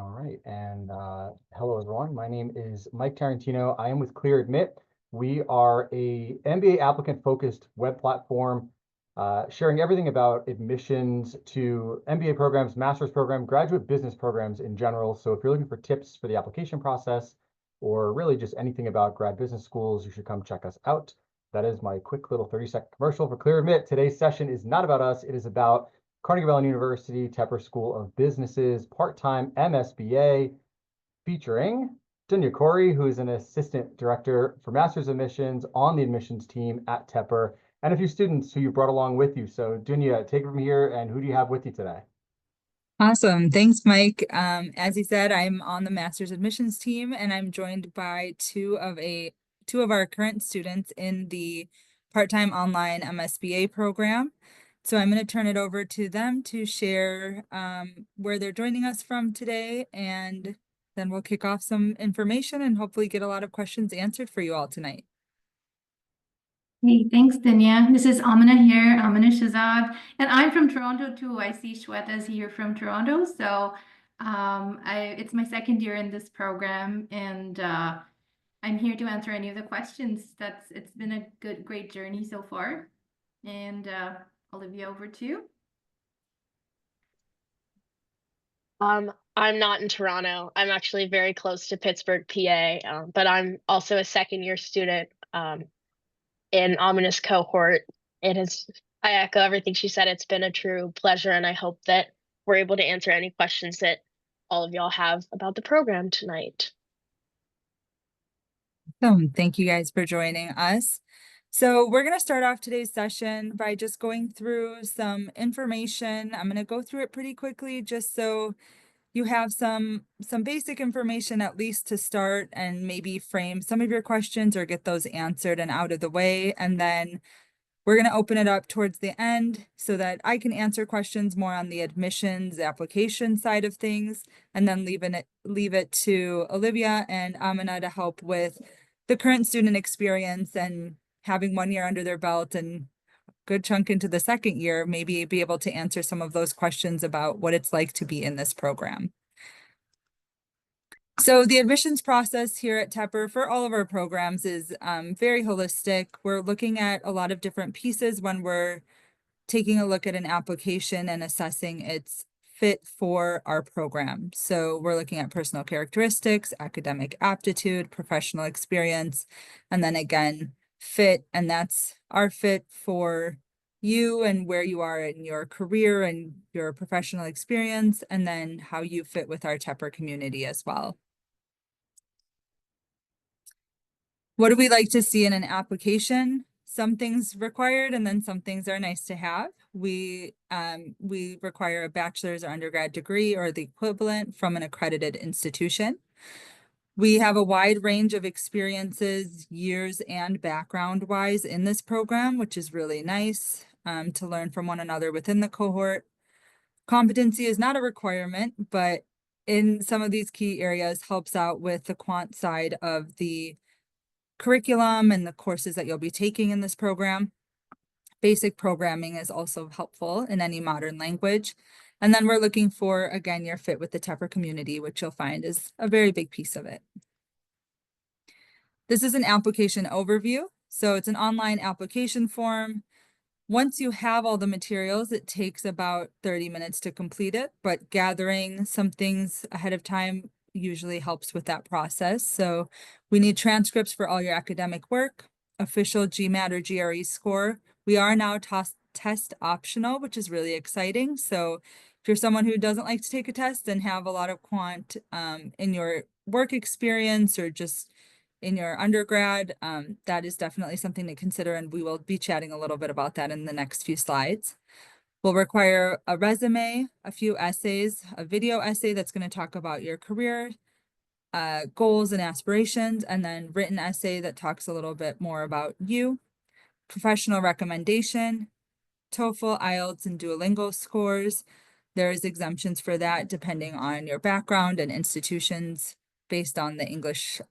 All right, and hello everyone. My name is Mike Tarantino. I am with Clear Admit. We are a MBA applicant-focused web platform sharing everything about admissions to MBA programs, master's program, graduate business programs in general. So if you're looking for tips for the application process or really just anything about grad business schools, you should come check us out. That is my quick little 30-second commercial for Clear Admit. Today's session is not about us. It is about Carnegie Mellon University, Tepper School of Business's part-time MSBA, featuring Dunya Khoury, who is an assistant director for master's admissions on the admissions team at Tepper, and a few students who you brought along with you. So Dunya, take it from here, and who do you have with you today? Awesome. Thanks, Mike. As he said, I'm on the master's admissions team, and I'm joined by two of our current students in the part-time online MSBA program. So I'm going to turn it over to them to share where they're joining us from today, and then we'll kick off some information and hopefully get a lot of questions answered for you all tonight. Hey, thanks, Dunya. This is Amina here, Amina Shazad, and I'm from Toronto too. I see Shweta's here from Toronto, so it's my second year in this program, and I'm here to answer any of the questions. It's been a great journey so far, and Olivia, over to you. I'm not in Toronto. I'm actually very close to Pittsburgh, PA, but I'm also a second-year student in Amina's cohort. I echo everything she said. It's been a true pleasure, and I hope that we're able to answer any questions that all of y'all have about the program tonight. Thank you guys for joining us. So we're going to start off today's session by just going through some information. I'm going to go through it pretty quickly just so you have some basic information at least to start and maybe frame some of your questions or get those answered and out of the way. And then we're going to open it up towards the end so that I can answer questions more on the admissions application side of things, and then leave it to Olivia and Amina to help with the current student experience and having 1 year under their belt and good chunk into the second year, maybe be able to answer some of those questions about what it's like to be in this program. So the admissions process here at Tepper for all of our programs is very holistic. We're looking at a lot of different pieces when we're taking a look at an application and assessing its fit for our program. So we're looking at personal characteristics, academic aptitude, professional experience, and then again, fit, and that's our fit for you and where you are in your career and your professional experience, and then how you fit with our Tepper community as well. What do we like to see in an application? Some things required and then some things are nice to have. We require a bachelor's or undergrad degree or the equivalent from an accredited institution. We have a wide range of experiences, years, and background-wise in this program, which is really nice to learn from one another within the cohort. Competency is not a requirement, but in some of these key areas helps out with the quant side of the curriculum and the courses that you'll be taking in this program. Basic programming is also helpful in any modern language. And then we're looking for, again, your fit with the Tepper community, which you'll find is a very big piece of it. This is an application overview. So it's an online application form. Once you have all the materials, it takes about 30 minutes to complete it, but gathering some things ahead of time usually helps with that process. So we need transcripts for all your academic work, official GMAT or GRE score. We are now test optional, which is really exciting. So if you're someone who doesn't like to take a test and have a lot of quant in your work experience or just in your undergrad, that is definitely something to consider, and we will be chatting a little bit about that in the next few slides. We'll require a resume, a few essays, a video essay that's going to talk about your career, goals and aspirations, and then written essay that talks a little bit more about you, professional recommendation, TOEFL, IELTS, and Duolingo scores. There's exemptions for that depending on your background and institutions based on the English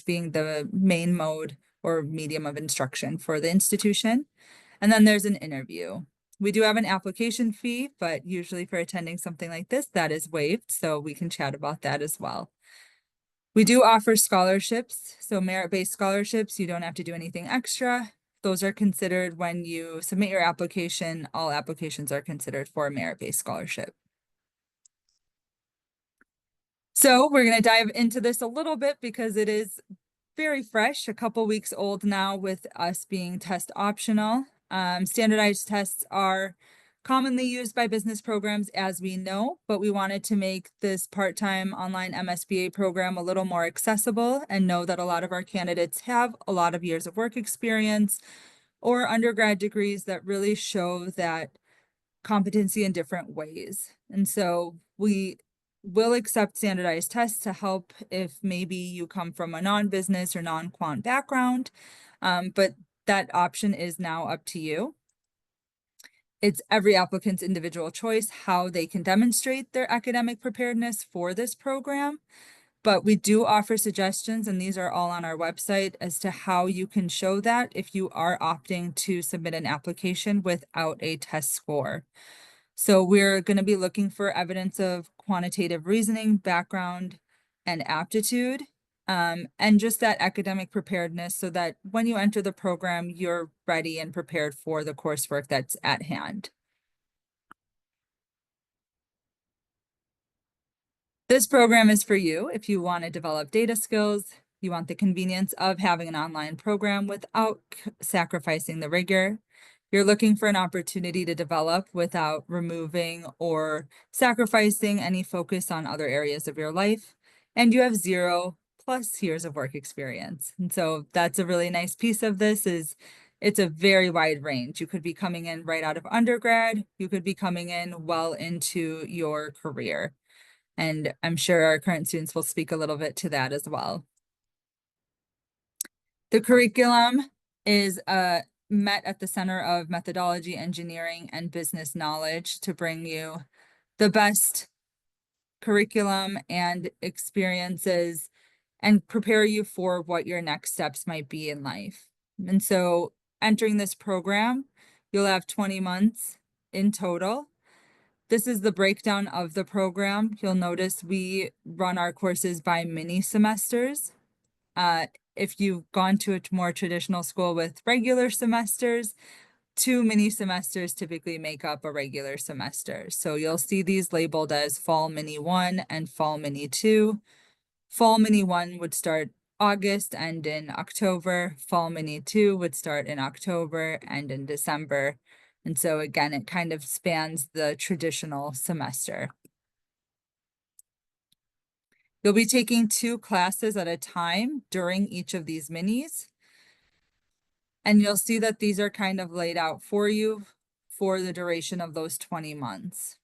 being the main mode or medium of instruction for the institution. And then there's an interview. We do have an application fee, but usually for attending something like this, that is waived, so we can chat about that as well. We do offer scholarships, so merit-based scholarships, you don't have to do anything extra. Those are considered when you submit your application. All applications are considered for a merit-based scholarship. So we're going to dive into this a little bit because it is very fresh, a couple weeks old now with us being test optional. Standardized tests are commonly used by business programs, as we know, but we wanted to make this part-time online MSBA program a little more accessible and know that a lot of our candidates have a lot of years of work experience or undergrad degrees that really show that competency in different ways. And so we will accept standardized tests to help if maybe you come from a non-business or non-quant background, but that option is now up to you. It's every applicant's individual choice how they can demonstrate their academic preparedness for this program, but we do offer suggestions, and these are all on our website as to how you can show that if you are opting to submit an application without a test score. So we're going to be looking for evidence of quantitative reasoning, background, and aptitude, and just that academic preparedness so that when you enter the program, you're ready and prepared for the coursework that's at hand. This program is for you if you want to develop data skills, you want the convenience of having an online program without sacrificing the rigor. You're looking for an opportunity to develop without removing or sacrificing any focus on other areas of your life. And you have 0+ years of work experience. And so that's a really nice piece of this is it's a very wide range. You could be coming in right out of undergrad. You could be coming in well into your career. And I'm sure our current students will speak a little bit to that as well. The curriculum is met at the center of methodology, engineering, and business knowledge to bring you the best curriculum and experiences and prepare you for what your next steps might be in life. And so entering this program, you'll have 20 months in total. This is the breakdown of the program. You'll notice we run our courses by mini semesters. If you've gone to a more traditional school with regular semesters, 2 mini semesters typically make up a regular semester. So you'll see these labeled as Fall Mini 1 and Fall Mini 2. Fall Mini 1 would start August, end in October. Fall Mini 2 would start in October, end in December. And so again, it kind of spans the traditional semester. You'll be taking 2 classes at a time during each of these minis. And you'll see that these are kind of laid out for you for the duration of those 20 months.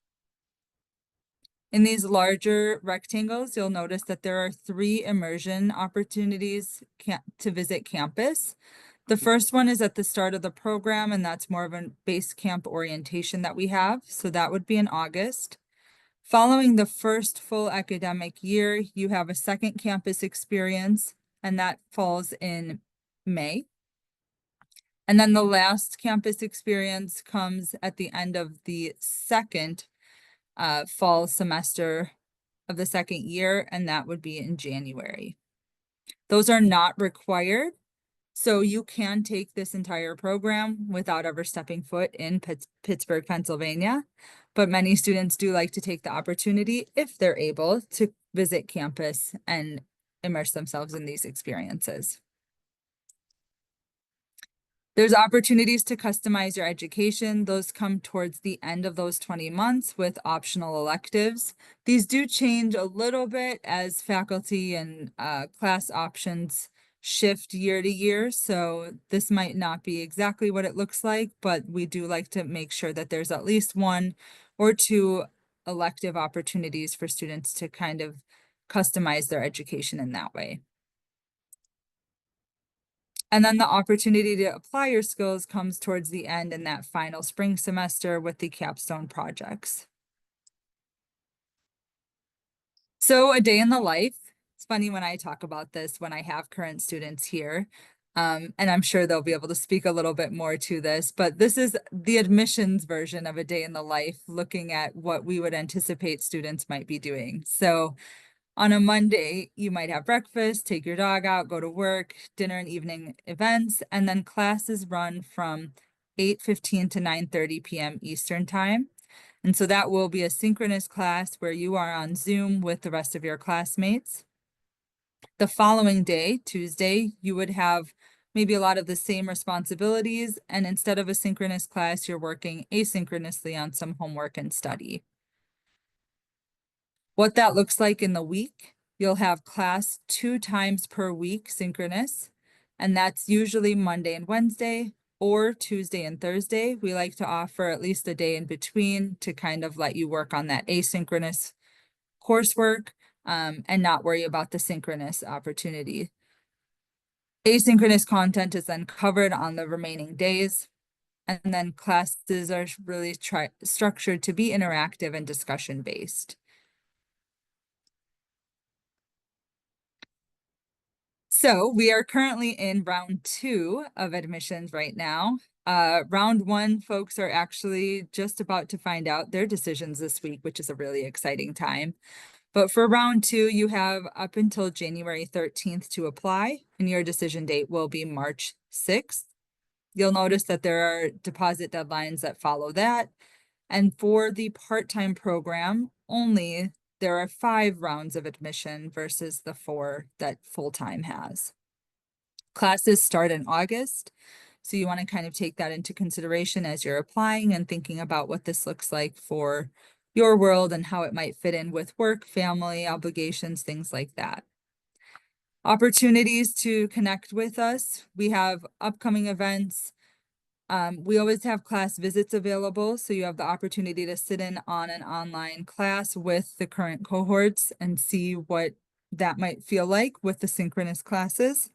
In these larger rectangles, you'll notice that there are 3 immersion opportunities to visit campus. The first one is at the start of the program, and that's more of a base camp orientation that we have. So that would be in August. Following the first full academic year, you have a second campus experience, and that falls in May. And then the last campus experience comes at the end of the second fall semester of the second year, and that would be in January. Those are not required, so you can take this entire program without ever stepping foot in Pittsburgh, Pennsylvania. But many students do like to take the opportunity, if they're able, to visit campus and immerse themselves in these experiences. There's opportunities to customize your education. Those come towards the end of those 20 months with optional electives. These do change a little bit as faculty and class options shift year to year. So this might not be exactly what it looks like, but we do like to make sure that there's at least 1 or 2 elective opportunities for students to kind of customize their education in that way. And then the opportunity to apply your skills comes towards the end in that final spring semester with the capstone projects. So a day in the life. It's funny when I talk about this, when I have current students here. And I'm sure they'll be able to speak a little bit more to this, but this is the admissions version of a day in the life, looking at what we would anticipate students might be doing. So on a Monday, you might have breakfast, take your dog out, go to work, dinner and evening events, and then classes run from 8:15 to 9:30 p.m. Eastern time. And so that will be a synchronous class where you are on Zoom with the rest of your classmates. The following day, Tuesday, you would have maybe a lot of the same responsibilities, and instead of a synchronous class, you're working asynchronously on some homework and study. What that looks like in the week, you'll have class 2 times per week synchronous, and that's usually Monday and Wednesday or Tuesday and Thursday. We like to offer at least a day in between to kind of let you work on that asynchronous coursework and not worry about the synchronous opportunity. Asynchronous content is then covered on the remaining days, and then classes are really structured to be interactive and discussion based. So we are currently in round 2 of admissions right now. Round 1 folks are actually just about to find out their decisions this week, which is a really exciting time. But for round 2, you have up until January 13th to apply, and your decision date will be March 6th. You'll notice that there are deposit deadlines that follow that. And for the part-time program only, there are 5 rounds of admission versus the 4 that full-time has. Classes start in August, so you want to kind of take that into consideration as you're applying and thinking about what this looks like for your world and how it might fit in with work, family, obligations, things like that. Opportunities to connect with us. We have upcoming events. We always have class visits available, so you have the opportunity to sit in on an online class with the current cohorts and see what that might feel like with the synchronous classes.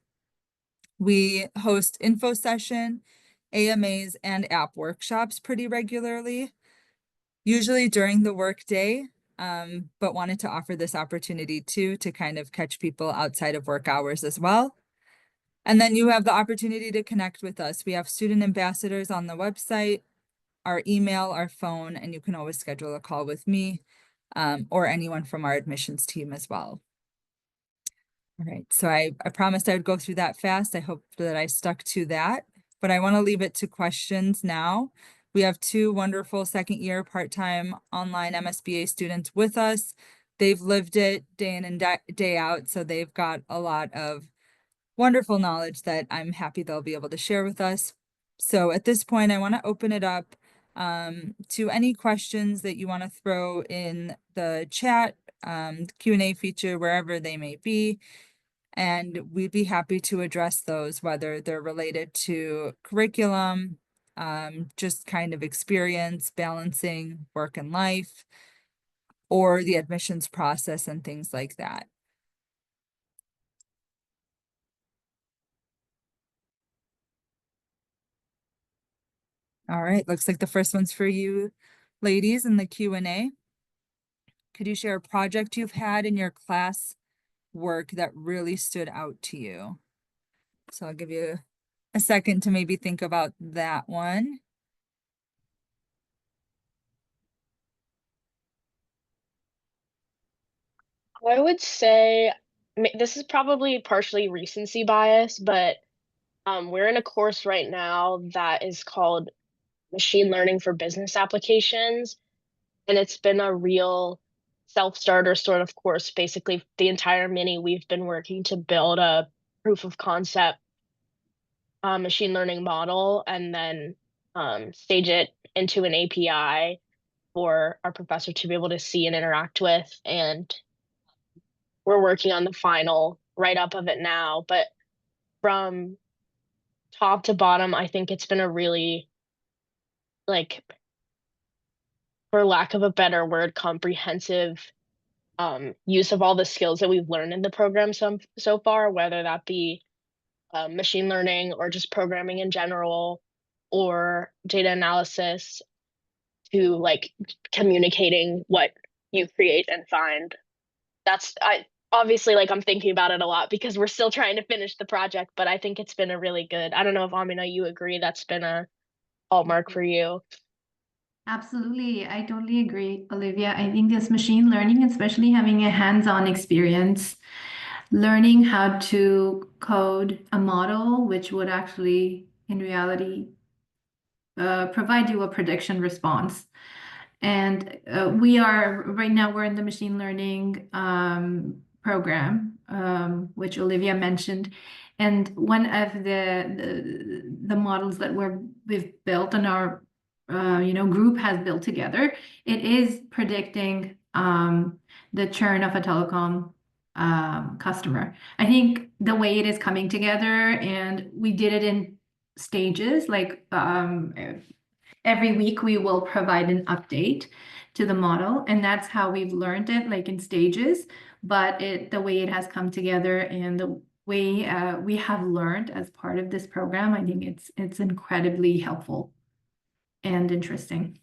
We host info session, AMAs, and app workshops pretty regularly, usually during the workday, but wanted to offer this opportunity too to kind of catch people outside of work hours as well. And then you have the opportunity to connect with us. We have student ambassadors on the website, our email, our phone, and you can always schedule a call with me or anyone from our admissions team as well. All right, so I promised I would go through that fast. I hope that I stuck to that, but I want to leave it to questions now. We have 2 wonderful second-year part-time online MSBA students with us. They've lived it day in and day out, so they've got a lot of wonderful knowledge that I'm happy they'll be able to share with us. So at this point, I want to open it up to any questions that you want to throw in the chat, Q&A feature, wherever they may be. And we'd be happy to address those, whether they're related to curriculum, just kind of experience, balancing work and life, or the admissions process and things like that. All right, looks like the first one's for you, ladies, in the Q&A. Could you share a project you've had in your class work that really stood out to you? So I'll give you a second to maybe think about that one. I would say this is probably partially recency bias, but we're in a course right now that is called Machine Learning for Business Applications, and it's been a real self-starter sort of course. Basically, the entire mini, we've been working to build a proof of concept machine learning model and then stage it into an API for our professor to be able to see and interact with. And we're working on the final write-up of it now. But from top to bottom, I think it's been a really, like, for lack of a better word, comprehensive use of all the skills that we've learned in the program so far, whether that be machine learning or just programming in general or data analysis to like communicating what you create and find. obviously like I'm thinking about it a lot because we're still trying to finish the project, but I think it's been a really good, I don't know if Amina, you agree that's been a hallmark for you. Absolutely. I totally agree, Olivia. I think this machine learning, especially having a hands-on experience, learning how to code a model, which would actually, in reality, provide you a prediction response. And we are right now, we're in the machine learning program, which Olivia mentioned. And one of the models that we've built and our group has built together, it is predicting the churn of a telecom customer. I think the way it is coming together, and we did it in stages, like every week we will provide an update to the model, and that's how we've learned it, like in stages. But the way it has come together and the way we have learned as part of this program, I think it's incredibly helpful and interesting.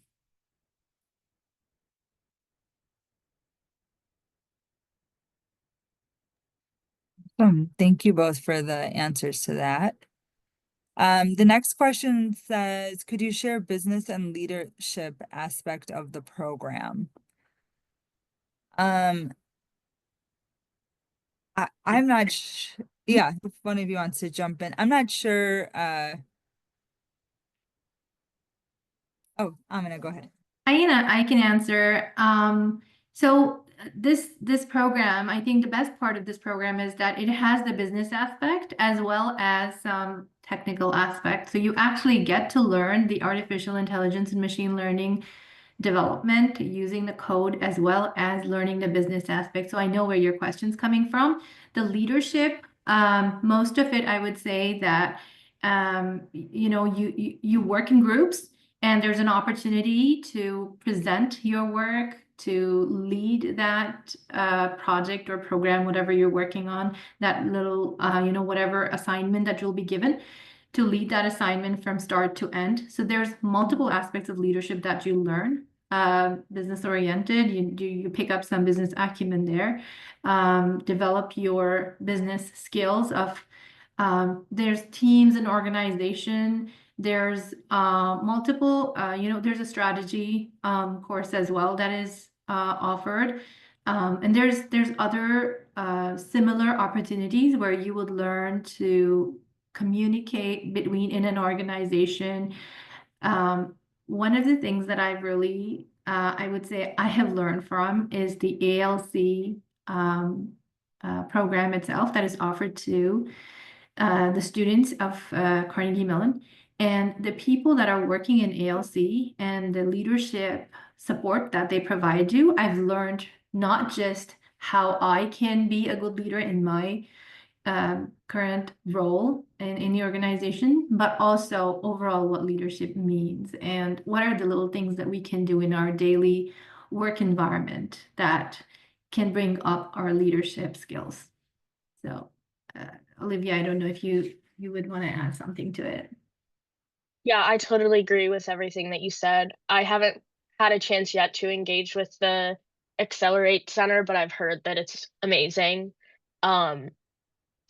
Thank you both for the answers to that. The next question says, could you share business and leadership aspect of the program? I'm not yeah, if one of you wants to jump in. I'm not sure, oh, I'm gonna go ahead. I can answer. So this program, I think the best part of this program is that it has the business aspect as well as some technical aspect. So you actually get to learn the artificial intelligence and machine learning development using the code as well as learning the business aspect. So I know where your question's coming from. The leadership, most of it, I would say that you work in groups, and there's an opportunity to present your work, to lead that project or program, whatever you're working on, that little, whatever assignment that you'll be given, to lead that assignment from start to end. So there's multiple aspects of leadership that you learn. Business oriented, you pick up some business acumen there, develop your business skills of there's teams and organization. There's multiple, there's a strategy course as well that is offered. And there's other similar opportunities where you would learn to communicate between in an organization. One of the things that I've really, I would say I have learned from is the ALC program itself that is offered to the students of Carnegie Mellon. And the people that are working in ALC and the leadership support that they provide you, I've learned not just how I can be a good leader in my current role in the organization, but also overall what leadership means and what are the little things that we can do in our daily work environment that can bring up our leadership skills. So, Olivia, I don't know if you would want to add something to it. Yeah, I totally agree with everything that you said. I haven't had a chance yet to engage with the Accelerate Center, but I've heard that it's amazing. Um,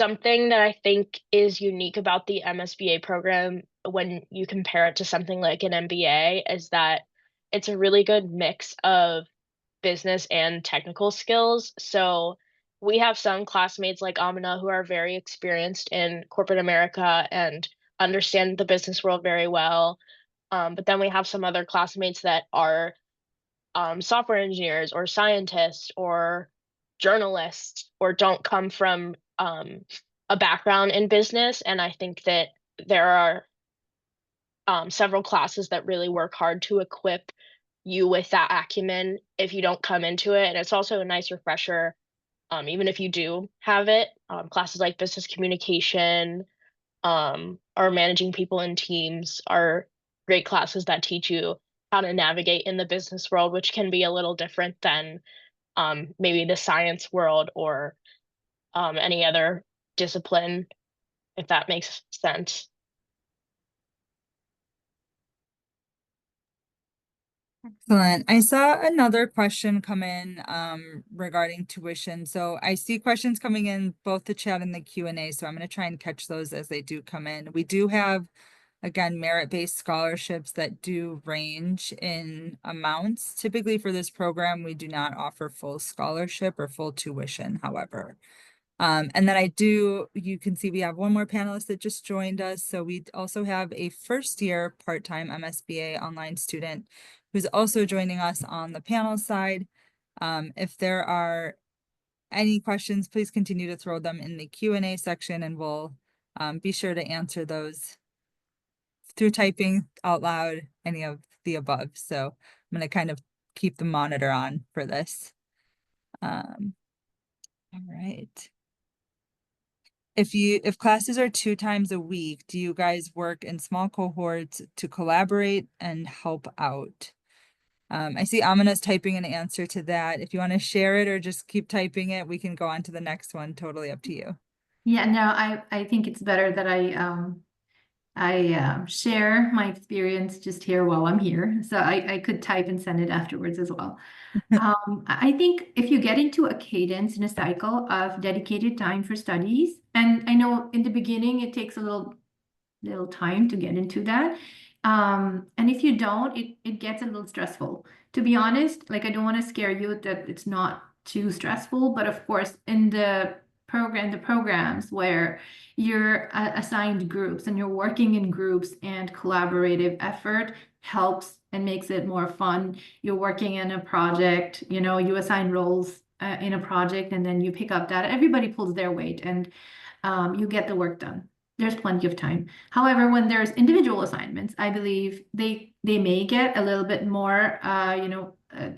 Something that I think is unique about the MSBA program when you compare it to something like an MBA is that it's a really good mix of business and technical skills. So we have some classmates like Amina who are very experienced in corporate America and understand the business world very well. But then we have some other classmates that are software engineers or scientists or journalists or don't come from a background in business. And I think that there are several classes that really work hard to equip you with that acumen if you don't come into it. And it's also a nice refresher, even if you do have it. Classes like business communication or managing people in teams are great classes that teach you how to navigate in the business world, which can be a little different than maybe the science world or any other discipline, if that makes sense. Excellent. I saw another question come in regarding tuition. So I see questions coming in both the chat and the Q&A. So I'm going to try and catch those as they do come in. We do have, again, merit-based scholarships that do range in amounts. Typically for this program, we do not offer full scholarship or full tuition, however. And then you can see we have one more panelist that just joined us. So we also have a first year part-time MSBA online student who's also joining us on the panel side. If there are any questions, please continue to throw them in the Q&A section and we'll be sure to answer those through typing out loud, any of the above. So I'm going to kind of keep the monitor on for this. All right. If classes are 2 times a week, do you guys work in small cohorts to collaborate and help out? I see Amina's typing an answer to that. If you want to share it or just keep typing it, we can go on to the next one. Totally up to you. Yeah, no, I think it's better that I share my experience just here while I'm here. So I could type and send it afterwards as well. I think if you get into a cadence in a cycle of dedicated time for studies, and I know in the beginning it takes a little time to get into that. And if you don't, it gets a little stressful. To be honest, like I don't want to scare you that it's not too stressful, but of course, in the programs where you're assigned groups and you're working in groups and collaborative effort helps and makes it more fun. You're working in a project, you assign roles in a project and then you pick up data. Everybody pulls their weight and you get the work done. There's plenty of time. However, when there's individual assignments, I believe they may get a little bit more,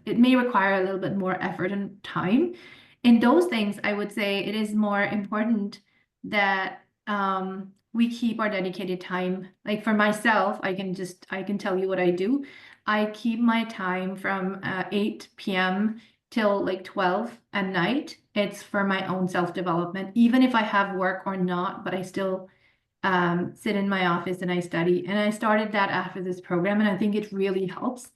it may require a little bit more effort and time. In those things, I would say it is more important that we keep our dedicated time. Like for myself, I can tell you what I do. I keep my time from 8 p.m. till like 12 at night. It's for my own self-development, even if I have work or not, but I still sit in my office and I study. And I started that after this program, and I think it really helps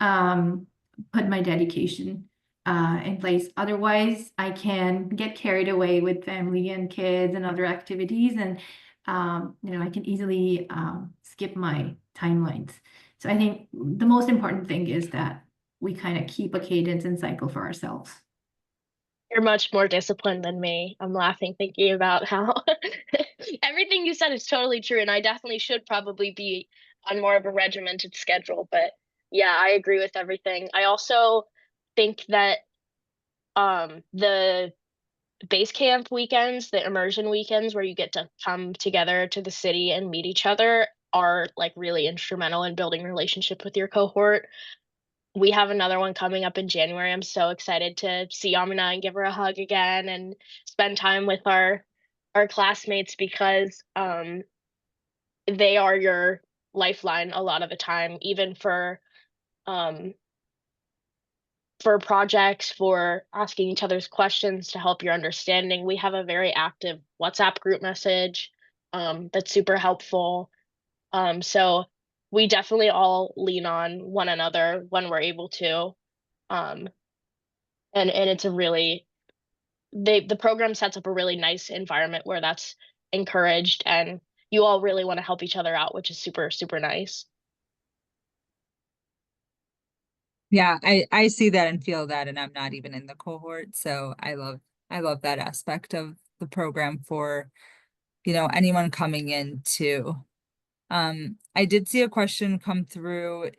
put my dedication in place. Otherwise, I can get carried away with family and kids and other activities, and I can easily skip my timelines. So I think the most important thing is that we kind of keep a cadence and cycle for ourselves. You're much more disciplined than me. I'm laughing thinking about how everything you said is totally true, and I definitely should probably be on more of a regimented schedule. But yeah, I agree with everything. I also think that the base camp weekends, the immersion weekends where you get to come together to the city and meet each other are like really instrumental in building relationship with your cohort. We have another one coming up in January. I'm so excited to see Amina and give her a hug again and spend time with our classmates because they are your lifeline a lot of the time, even um for projects, for asking each other's questions to help your understanding. We have a very active WhatsApp group message that's super helpful. So we definitely all lean on one another when we're able to. Um, and it's a really the program sets up a really nice environment where that's encouraged and you all really want to help each other out, which is super, super nice. Yeah, I see that and feel that, and I'm not even in the cohort, so I love that aspect of the program for anyone coming in too. I did see a question come through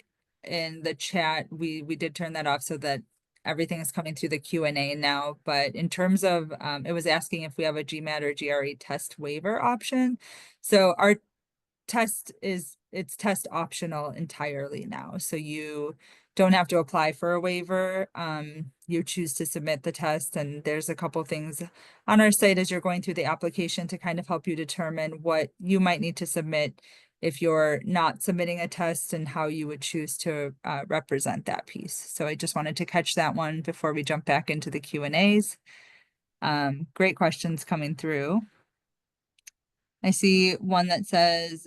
in the chat. We did turn that off so that everything is coming through the Q&A now, but in terms of it was asking if we have a GMAT or GRE test waiver option. So our it's test optional entirely now. So you don't have to apply for a waiver. You choose to submit the test, and there's a couple things on our site as you're going through the application to kind of help you determine what you might need to submit if you're not submitting a test and how you would choose to represent that piece. So I just wanted to catch that one before we jump back into the Q&As. Great questions coming through. I see one that says,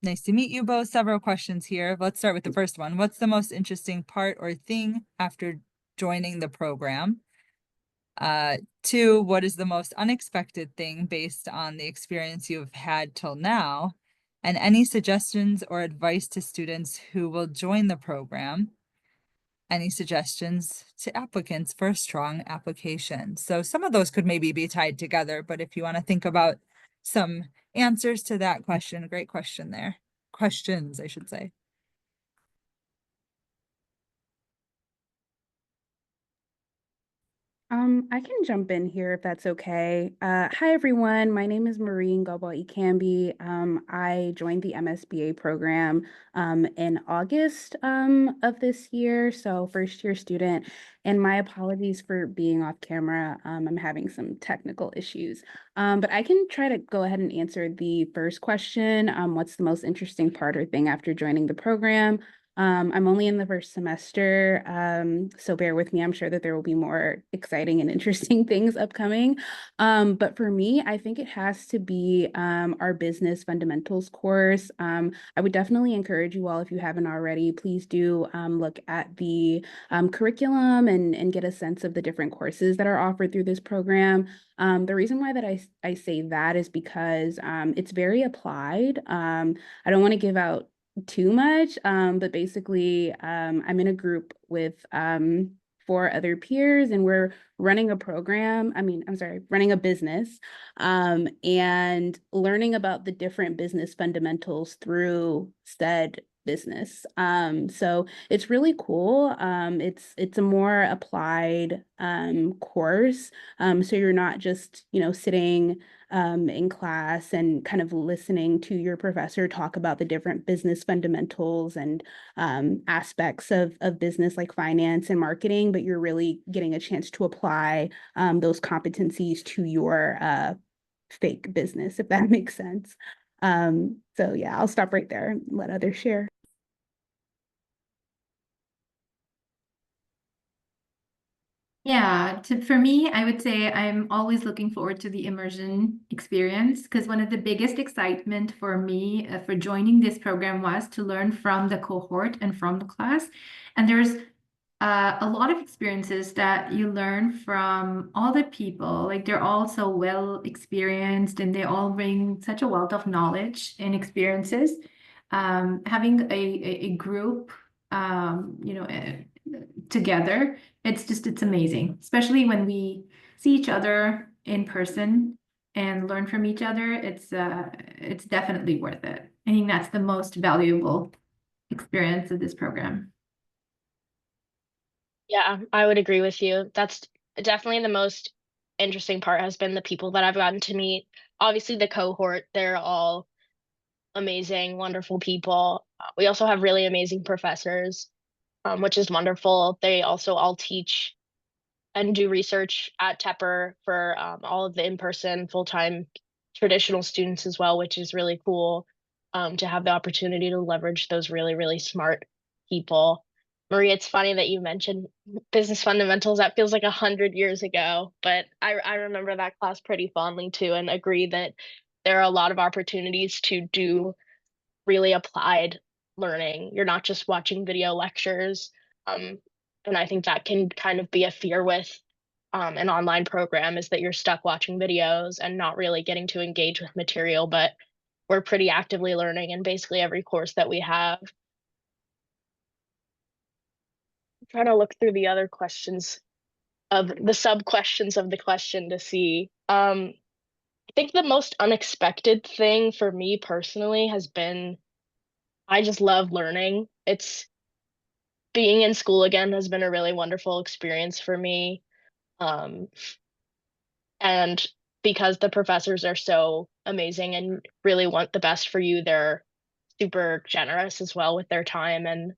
Nice to meet you both. Several questions here. Let's start with the first one. What's the most interesting part or thing after joining the program? 2, what is the most unexpected thing based on the experience you've had till now? And any suggestions or advice to students who will join the program? Any suggestions to applicants for a strong application? So some of those could maybe be tied together, but if you want to think about some answers to that question, great question there. Questions, I should say. I can jump in here if that's okay. Hi everyone, my name is Maureen Galba-Ekambi. I joined the MSBA program in August of this year, so first year student. And my apologies for being off camera. I'm having some technical issues. But I can try to go ahead and answer the first question. What's the most interesting part or thing after joining the program? I'm only in the first semester, so bear with me. I'm sure that there will be more exciting and interesting things upcoming. But for me, I think it has to be our business fundamentals course. I would definitely encourage you all, if you haven't already, please do look at the curriculum and get a sense of the different courses that are offered through this program. The reason why that I say that is because it's very applied. I don't want to give out too much, but basically I'm in a group with 4 other peers, and we're running a program. Running a business, and learning about the different business fundamentals through said business. So it's really cool. It's a more applied course. So you're not just, sitting in class and kind of listening to your professor talk about the different business fundamentals and aspects of business like finance and marketing, but you're really getting a chance to apply those competencies to your fake business, if that makes sense. So yeah, I'll stop right there and let others share. Yeah, for me, I would say I'm always looking forward to the immersion experience, because one of the biggest excitement for me for joining this program was to learn from the cohort and from the class. And there's a lot of experiences that you learn from all the people. Like, they're all so well experienced and they all bring such a wealth of knowledge and experiences. Having a group, together, it's amazing, especially when we see each other in person and learn from each other. It's definitely worth it. I think that's the most valuable experience of this program. Yeah, I would agree with you. That's definitely the most interesting part has been the people that I've gotten to meet. Obviously, the cohort, they're all amazing, wonderful people. We also have really amazing professors, which is wonderful. They also all teach and do research at Tepper for all of the in-person full-time traditional students as well, which is really cool to have the opportunity to leverage those really, really smart people. Marie, it's funny that you mentioned business fundamentals. That feels like 100 years ago, but I remember that class pretty fondly too, and agree that there are a lot of opportunities to do really applied learning. You're not just watching video lectures. Um, and I think that can kind of be a fear with an online program, is that you're stuck watching videos and not really getting to engage with material, but we're pretty actively learning in basically every course that we have. I'm trying to look through the other questions of the sub questions of the question to see. I think the most unexpected thing for me personally has been, I just love learning. It's being in school again has been a really wonderful experience for me. Um, and because the professors are so amazing and really want the best for you, they're super generous as well with their time, and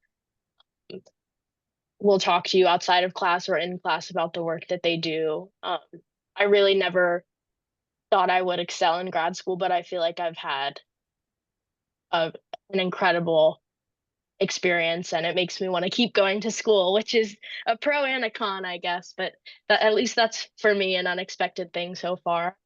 will talk to you outside of class or in class about the work that they do. I really never thought I would excel in grad school, but I feel like I've had an incredible experience, and it makes me want to keep going to school, which is a pro and a con, I guess, but at least that's for me an unexpected thing so far.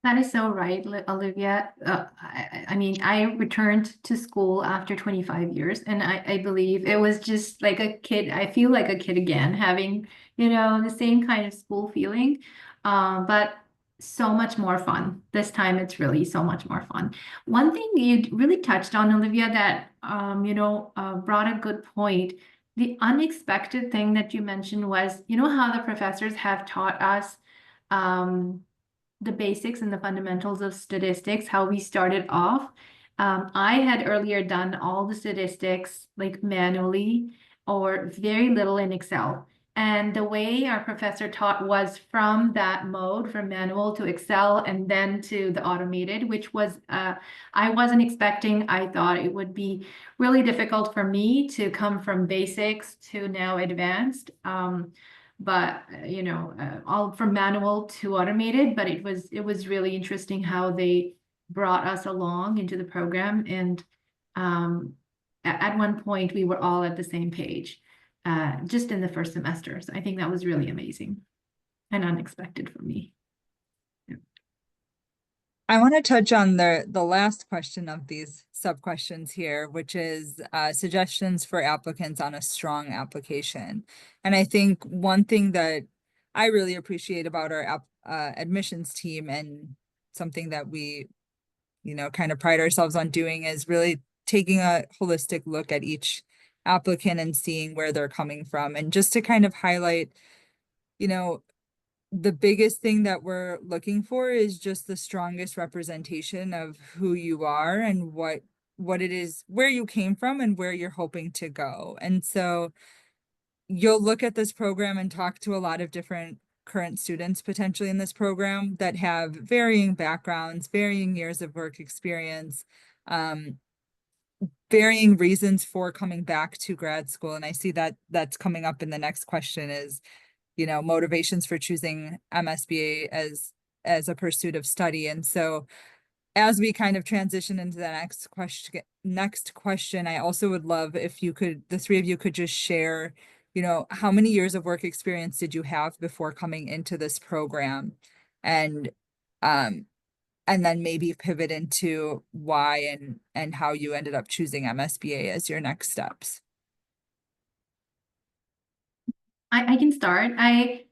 That is so right, Olivia. I mean, I returned to school after 25 years, and I believe it was just like a kid. I feel like a kid again, having, the same kind of school feeling, but so much more fun. This time it's really so much more fun. One thing you really touched on, Olivia, that, brought a good point. The unexpected thing that you mentioned was, how the professors have taught us, the basics and the fundamentals of statistics, how we started off. I had earlier done all the statistics like manually or very little in Excel. And the way our professor taught was from that mode, from manual to Excel and then to the automated, which was, I wasn't expecting. I thought it would be really difficult for me to come from basics to now advanced. But all from manual to automated, but it was really interesting how they brought us along into the program. And at one point we were all at the same page, just in the first semester. So I think that was really amazing and unexpected for me. I want to touch on the last question of these sub questions here, which is suggestions for applicants on a strong application. And I think one thing that I really appreciate about our admissions team, and something that we, kind of pride ourselves on doing, is really taking a holistic look at each applicant and seeing where they're coming from. And just to kind of highlight, the biggest thing that we're looking for is just the strongest representation of who you are and what it is, where you came from and where you're hoping to go. And so you'll look at this program and talk to a lot of different current students potentially in this program that have varying backgrounds, varying years of work experience, varying reasons for coming back to grad school. And I see that that's coming up in the next question is, motivations for choosing MSBA as a pursuit of study. And so as we kind of transition into the next question, I also would love if the three of you could just share, how many years of work experience did you have before coming into this program? And then maybe pivot into why and how you ended up choosing MSBA as your next steps. I can start. I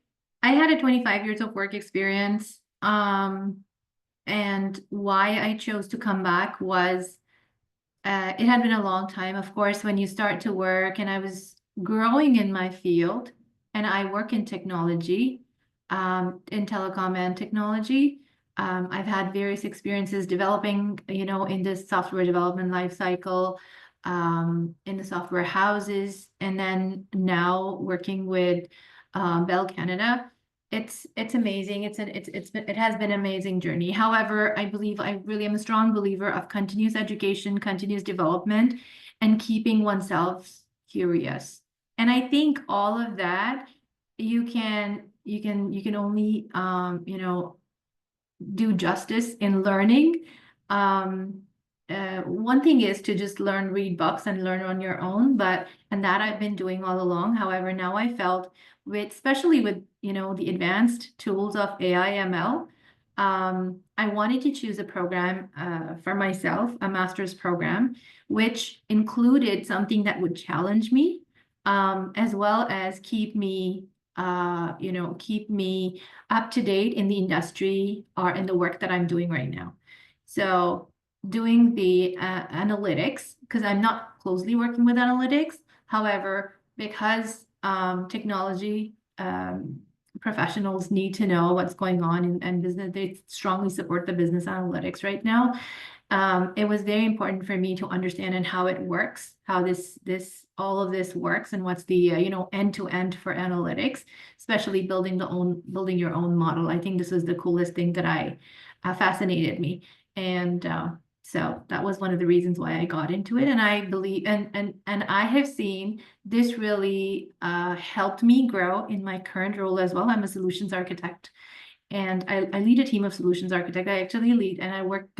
had a 25 years of work experience. And why I chose to come back was, it had been a long time. Of course, when you start to work, and I was growing in my field, and I work in technology, in telecom and technology. I've had various experiences developing, in the software development life cycle, in the software houses, and then now working with Bell Canada. It's amazing. It has been an amazing journey. However, I believe I really am a strong believer of continuous education, continuous development, and keeping oneself curious. And I think all of that you can only do justice in learning. One thing is to just read books and learn on your own, and that I've been doing all along. However, now I felt especially with, the advanced tools of AI ML, I wanted to choose a program for myself, a master's program, which included something that would challenge me, as well as keep me up to date in the industry or in the work that I'm doing right now. So doing the analytics, because I'm not closely working with analytics. However, because technology professionals need to know what's going on in business, they strongly support the business analytics right now. It was very important for me to understand and how it works, how all of this works, and what's the end to end for analytics, especially building your own model. I think this is the coolest thing that fascinated me, and so that was one of the reasons why I got into it. And I believe, and I have seen this really helped me grow in my current role as well. I'm a solutions architect, and I lead a team of solutions architects. I actually lead, and I work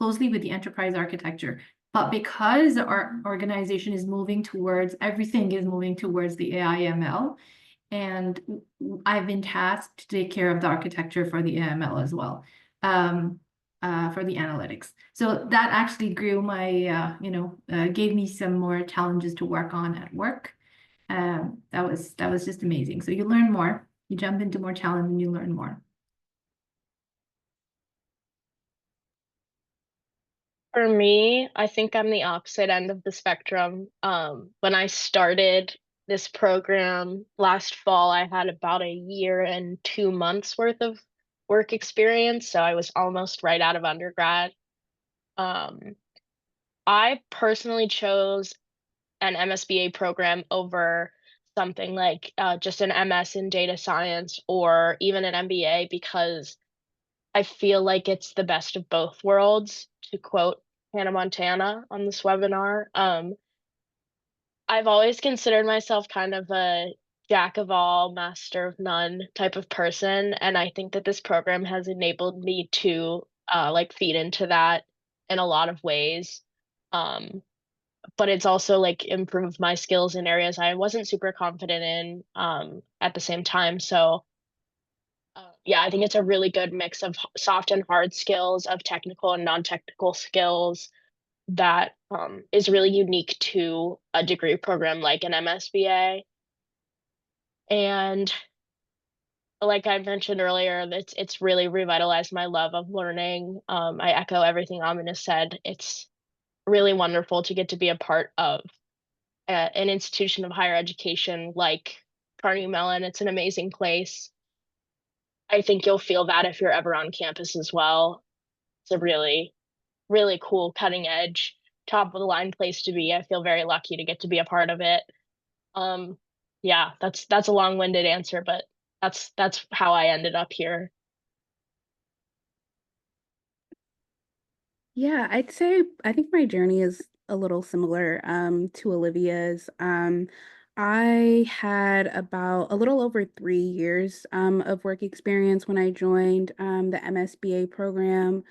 closely with the enterprise architecture. But because our organization is everything is moving towards the AI ML, and I've been tasked to take care of the architecture for the AML as well. for the analytics. So that actually grew my, gave me some more challenges to work on at work. That was just amazing. So you learn more, you jump into more challenge and you learn more. For me, I think I'm the opposite end of the spectrum. When I started this program last fall, I had about a year and 2 months worth of work experience, so I was almost right out of undergrad. Um, I personally chose an MSBA program over something like just an MS in data science or even an MBA because I feel like it's the best of both worlds, to quote Hannah Montana on this webinar. I've always considered myself kind of a jack of all, master of none type of person, and I think that this program has enabled me to like feed into that in a lot of ways. Um, but it's also like improved my skills in areas I wasn't super confident in at the same time. So yeah, I think it's a really good mix of soft and hard skills, of technical and non-technical skills that is really unique to a degree program like an MSBA. And like I mentioned earlier, it's really revitalized my love of learning. I echo everything Amina said. It's really wonderful to get to be a part of an institution of higher education like Carnegie Mellon. It's an amazing place. I think you'll feel that if you're ever on campus as well. It's a really, really cool, cutting edge, top of the line place to be. I feel very lucky to get to be a part of it. Um, yeah, that's a long-winded answer, but that's how I ended up here. Yeah, I'd say I think my journey is a little similar to Olivia's. I had about a little over 3 years of work experience when I joined the MSBA program.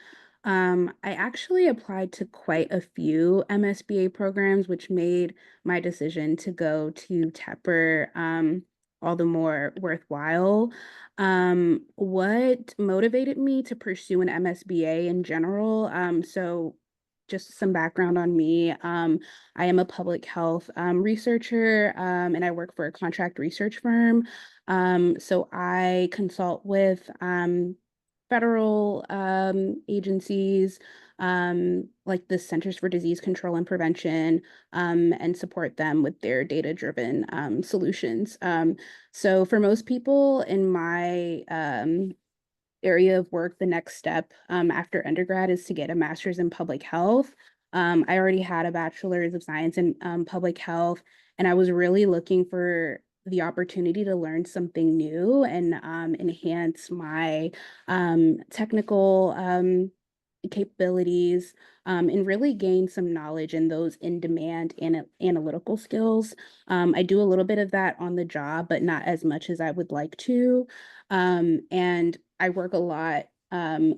I actually applied to quite a few MSBA programs, which made my decision to go to Tepper all the more worthwhile. What motivated me to pursue an MSBA in general? So just some background on me. I am a public health researcher, and I work for a contract research firm. So I consult with federal agencies, like the Centers for Disease Control and Prevention, and support them with their data-driven solutions. So for most people in my area of work, the next step after undergrad is to get a master's in public health. I already had a bachelor's of science in public health, and I was really looking for the opportunity to learn something new and enhance my technical capabilities, and really gain some knowledge in those in-demand analytical skills. I do a little bit of that on the job, but not as much as I would like to. And I work a lot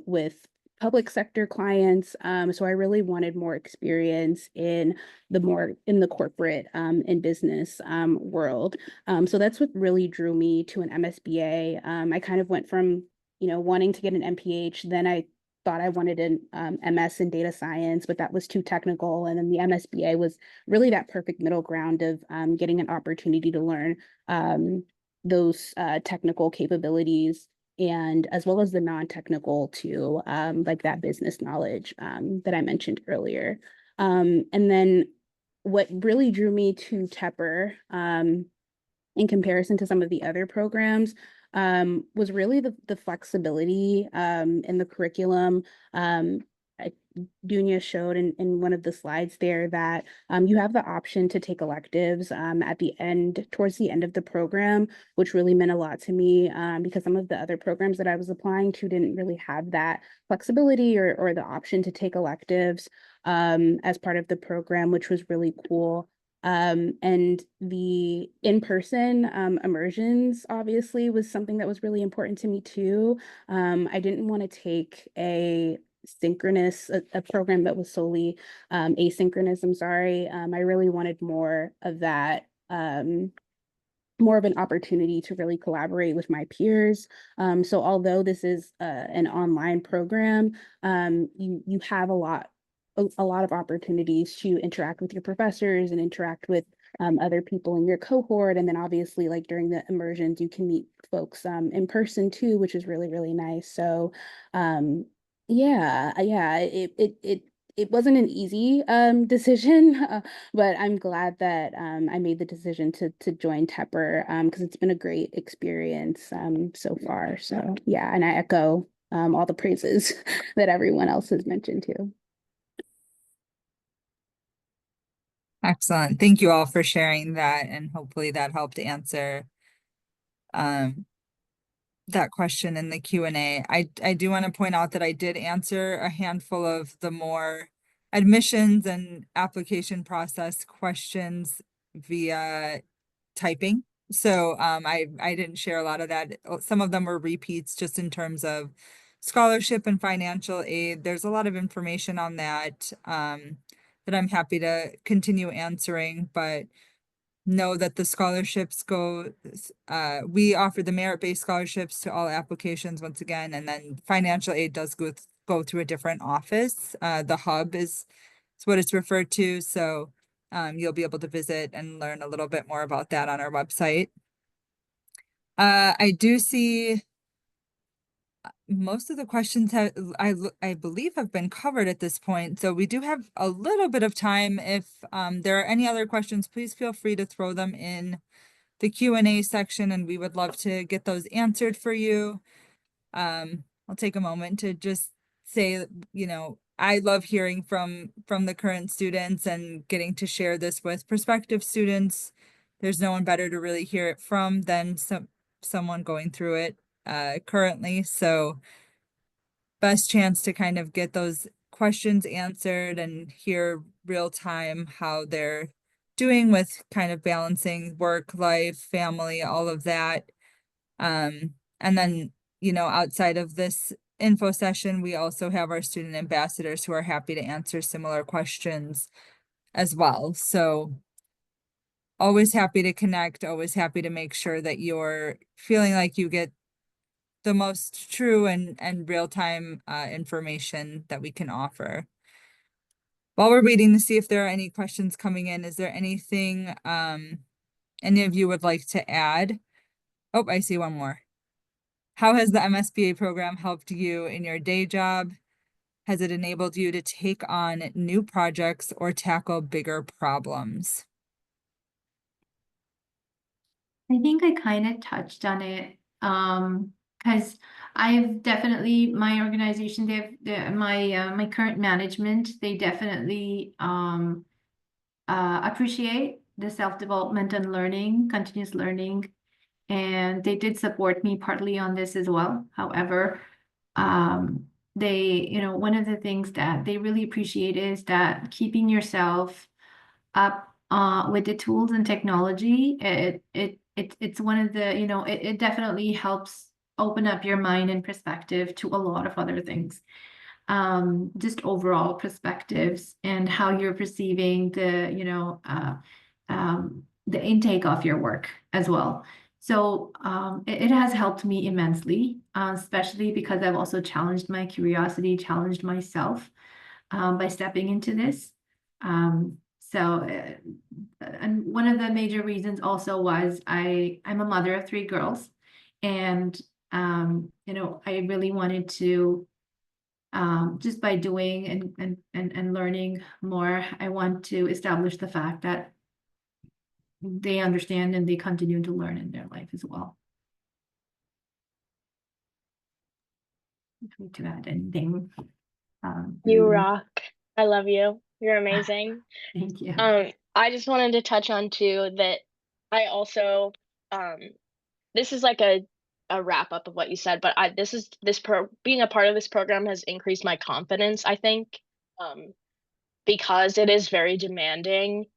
with public sector clients. So I really wanted more experience in the corporate and business world. So that's what really drew me to an MSBA. I kind of went from, wanting to get an MPH, then I thought I wanted an MS in data science, but that was too technical. And then the MSBA was really that perfect middle ground of getting an opportunity to learn those technical capabilities, and as well as the non-technical too, like that business knowledge that I mentioned earlier. And then what really drew me to Tepper, in comparison to some of the other programs, was really the flexibility in the curriculum. Dunya showed in one of the slides there that you have the option to take electives towards the end of the program, which really meant a lot to me because some of the other programs that I was applying to didn't really have that flexibility or the option to take electives as part of the program, which was really cool. And the in-person immersions obviously was something that was really important to me too. I didn't want to take a program that was solely asynchronous. I'm sorry. I really wanted more of that more of an opportunity to really collaborate with my peers. So although this is an online program, you have a lot of opportunities to interact with your professors and interact with other people in your cohort. And then obviously, like during the immersions, you can meet folks in person too, which is really, really nice. So yeah, it wasn't an easy decision, but I'm glad that I made the decision to join Tepper because it's been a great experience so far. So yeah, and I echo all the praises that everyone else has mentioned too. Excellent. Thank you all for sharing that, and hopefully that helped answer that question in the Q&A. I do want to point out that I did answer a handful of the more admissions and application process questions via typing. So I didn't share a lot of that. Some of them were repeats just in terms of scholarship and financial aid. There's a lot of information on that that I'm happy to continue answering, but know that the scholarships go, we offer the merit-based scholarships to all applications once again, and then financial aid does go through a different office. The hub is what it's referred to. So you'll be able to visit and learn a little bit more about that on our website. I do see most of the questions I believe have been covered at this point. So we do have a little bit of time. If there are any other questions, please feel free to throw them in the Q&A section, and we would love to get those answered for you. I'll take a moment to just say, you know, I love hearing from the current students and getting to share this with prospective students. There's no one better to really hear it from than someone going through it currently. So best chance to kind of get those questions answered and hear real time how they're doing with kind of balancing work, life, family, all of that. And then, you know, outside of this info session, we also have our student ambassadors who are happy to answer similar questions as well. So always happy to connect, always happy to make sure that you're feeling like you get the most true and real-time information that we can offer. While we're waiting to see if there are any questions coming in, is there anything any of you would like to add? Oh, I see one more. How has the MSBA program helped you in your day job? Has it enabled you to take on new projects or tackle bigger problems? I think I kind of touched on it because I've definitely, my organization, my current management, they definitely appreciate the self-development and learning, continuous learning, and they did support me partly on this as well. However, they, you know, one of the things that they really appreciate is that keeping yourself up with the tools and technology, it's one of the, you know, it definitely helps open up your mind and perspective to a lot of other things. Just overall perspectives and how you're perceiving the, you know, the intake of your work as well. So it has helped me immensely, especially because I've also challenged my curiosity, challenged myself by stepping into this. And one of the major reasons also was I'm a mother of 3 girls, and you know, I really wanted to just by doing and learning more, I want to establish the fact that they understand and they continue to learn in their life as well. To add anything. You rock. I love you. You're amazing. Thank you. I just wanted to touch on too that I also this is like a wrap up of what you said, but being a part of this program has increased my confidence, I think. Because it is very demanding.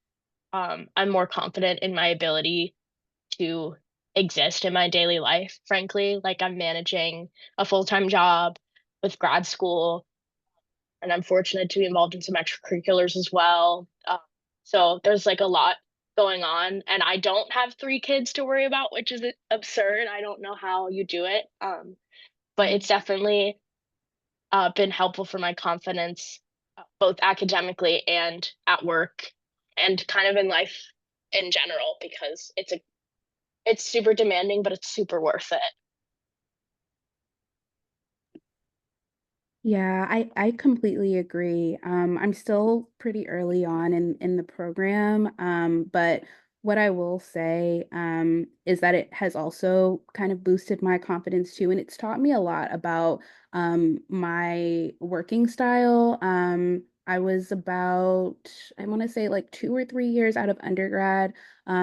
I'm more confident in my ability to exist in my daily life, frankly. Like I'm managing a full-time job with grad school, and I'm fortunate to be involved in some extracurriculars as well. So there's like a lot going on, and I don't have 3 kids to worry about, which is absurd. I don't know how you do it. But it's definitely been helpful for my confidence, both academically and at work, and kind of in life in general, because it's super demanding, but it's super worth it. Yeah, I completely agree. I'm still pretty early on in the program, but what I will say is that it has also kind of boosted my confidence too, and it's taught me a lot about my working style. I was about, I want to say like 2 or 3 years out of undergrad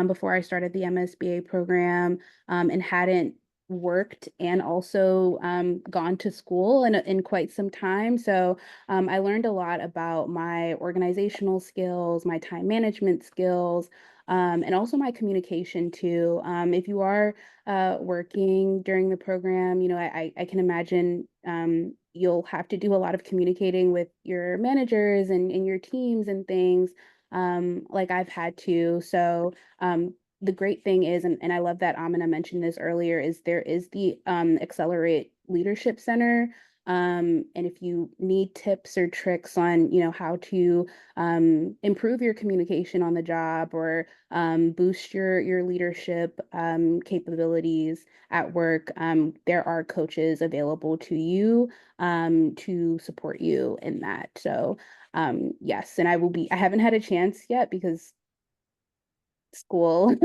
before I started the MSBA program, and hadn't worked and also gone to school in quite some time. So I learned a lot about my organizational skills, my time management skills, and also my communication too. If you are working during the program, you know, I can imagine you'll have to do a lot of communicating with your managers and your teams and things, like I've had to. So the great thing is, and I love that Amina mentioned this earlier, is there is the Accelerate Leadership Center. And if you need tips or tricks on, you know, how to improve your communication on the job or boost your leadership capabilities at work, there are coaches available to you to support you in that. So yes, and I haven't had a chance yet because school.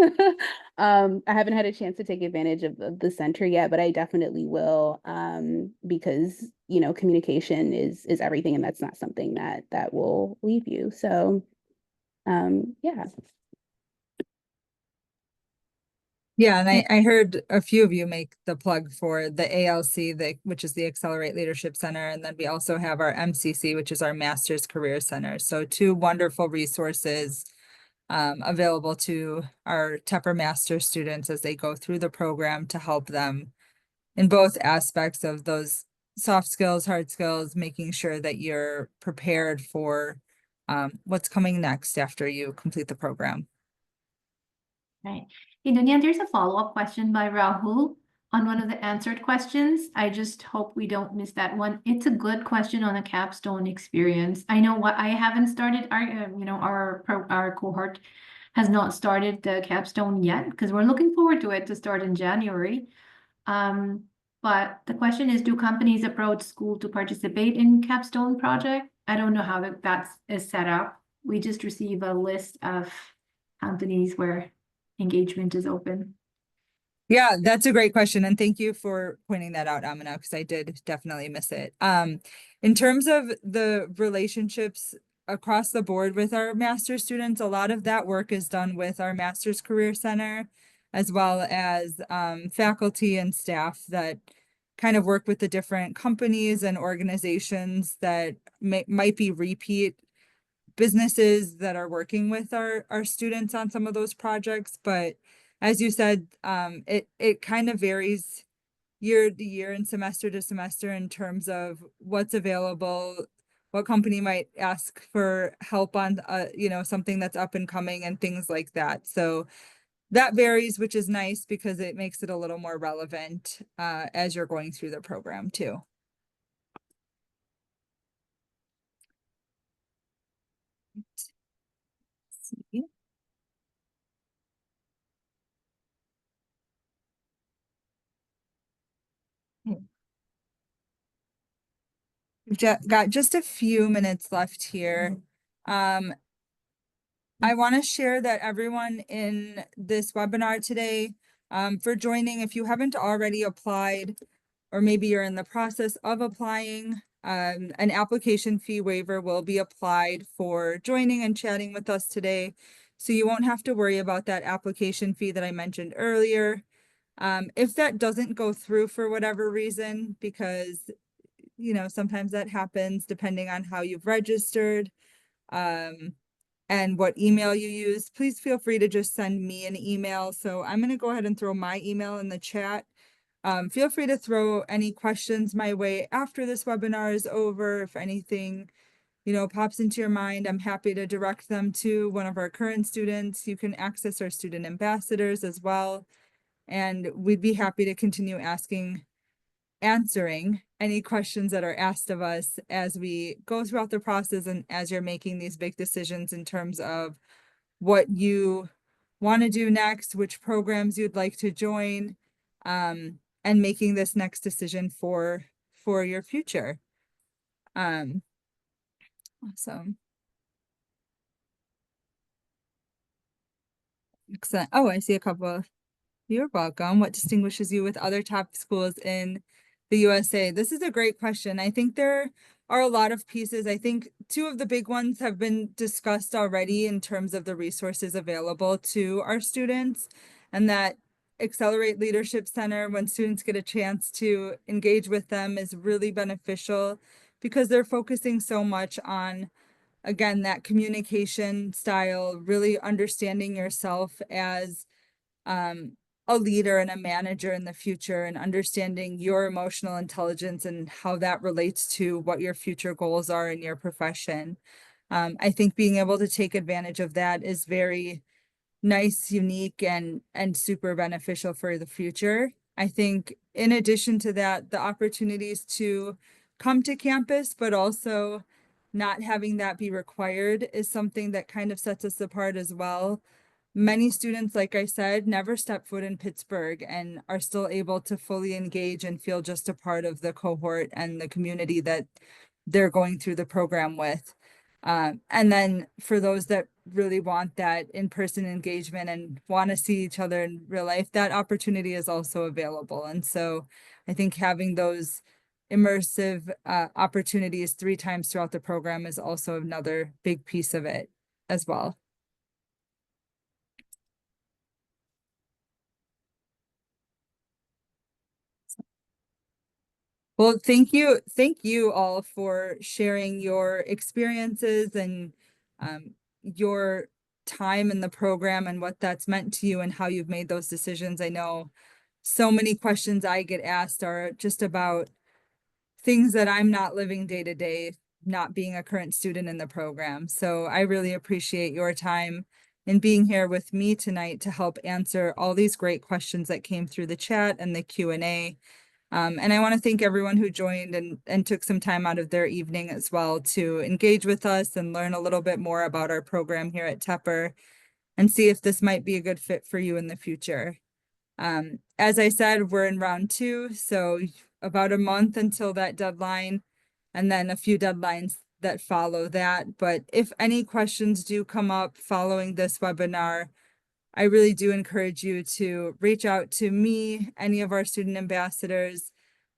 I haven't had a chance to take advantage of the center yet, but I definitely will, because you know communication is everything, and that's not something that will leave you. So yeah. Yeah, and I heard a few of you make the plug for the ALC, which is the Accelerate Leadership Center, and then we also have our MCC, which is our Master's Career Center. So 2 wonderful resources available to our Tepper Master students as they go through the program to help them in both aspects of those soft skills, hard skills, making sure that you're prepared for what's coming next after you complete the program. Right. Hey, Dunya, there's a follow-up question by Rahul on one of the answered questions. I just hope we don't miss that one. It's a good question on a capstone experience. I know what I haven't started our, our cohort has not started the capstone yet because we're looking forward to it to start in January. But the question is, do companies approach school to participate in capstone project? I don't know how that is set up. We just receive a list of companies where engagement is open. Yeah, that's a great question. And thank you for pointing that out, Amina, because I did definitely miss it. In terms of the relationships across the board with our master's students, a lot of that work is done with our Master's Career Center, as well as faculty and staff that kind of work with the different companies and organizations that might be repeat businesses that are working with our students on some of those projects. But as you said, it kind of varies year to year and semester to semester in terms of what's available, what company might ask for help on, you know, something that's up and coming and things like that. So that varies, which is nice because it makes it a little more relevant as you're going through the program too. Let's see. We've got just a few minutes left here. I want to share that everyone in this webinar today, for joining, if you haven't already applied, or maybe you're in the process of applying, an application fee waiver will be applied for joining and chatting with us today. So you won't have to worry about that application fee that I mentioned earlier. If that doesn't go through for whatever reason, because you know, sometimes that happens depending on how you've registered and what email you use, please feel free to just send me an email. So I'm going to go ahead and throw my email in the chat. Feel free to throw any questions my way after this webinar is over. If anything, pops into your mind, I'm happy to direct them to one of our current students. You can access our student ambassadors as well. And we'd be happy to continue answering any questions that are asked of us as we go throughout the process and as you're making these big decisions in terms of what you want to do next, which programs you'd like to join, and making this next decision for your future. Awesome. Excellent. Oh, I see a couple. You're welcome. What distinguishes you with other top schools in the USA? This is a great question. I think there are a lot of pieces. I think two of the big ones have been discussed already in terms of the resources available to our students, and that Accelerate Leadership Center, when students get a chance to engage with them, is really beneficial because they're focusing so much on, again, that communication style, really understanding yourself as a leader and a manager in the future, and understanding your emotional intelligence and how that relates to what your future goals are in your profession. I think being able to take advantage of that is very nice, unique, and super beneficial for the future. I think in addition to that, the opportunities to come to campus, but also not having that be required, is something that kind of sets us apart as well. Many students, like I said, never step foot in Pittsburgh and are still able to fully engage and feel just a part of the cohort and the community that they're going through the program with. And then for those that really want that in-person engagement and want to see each other in real life, that opportunity is also available. And so I think having those immersive opportunities 3 times throughout the program is also another big piece of it as well. Well, thank you all for sharing your experiences and your time in the program and what that's meant to you and how you've made those decisions. I know so many questions I get asked are just about things that I'm not living day to day, not being a current student in the program. So I really appreciate your time in being here with me tonight to help answer all these great questions that came through the chat and the Q&A. And I want to thank everyone who joined and took some time out of their evening as well to engage with us and learn a little bit more about our program here at Tepper and see if this might be a good fit for you in the future. As I said, we're in round 2, so about a month until that deadline, and then a few deadlines that follow that. But if any questions do come up following this webinar, I really do encourage you to reach out to me, any of our student ambassadors,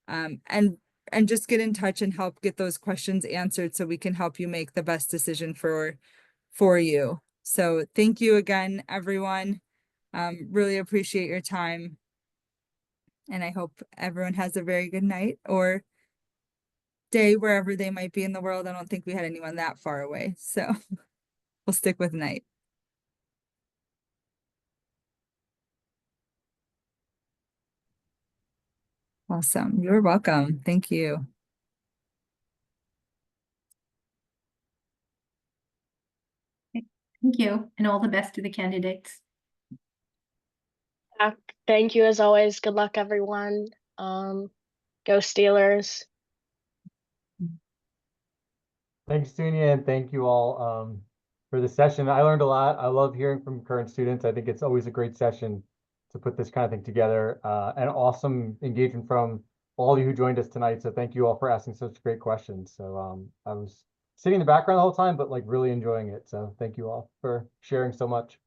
and just get in touch and help get those questions answered so we can help you make the best decision for you. So thank you again, everyone. Really appreciate your time. And I hope everyone has a very good night or day wherever they might be in the world. I don't think we had anyone that far away, so we'll stick with night. Awesome. You're welcome. Thank you. Thank you, and all the best to the candidates. Thank you as always. Good luck, everyone. Go Steelers. Thanks, Dunya, and thank you all for the session. I learned a lot. I love hearing from current students. I think it's always a great session to put this kind of thing together, and awesome engagement from all of you who joined us tonight. So thank you all for asking such great questions. So I was sitting in the background the whole time, but like really enjoying it. So thank you all for sharing so much.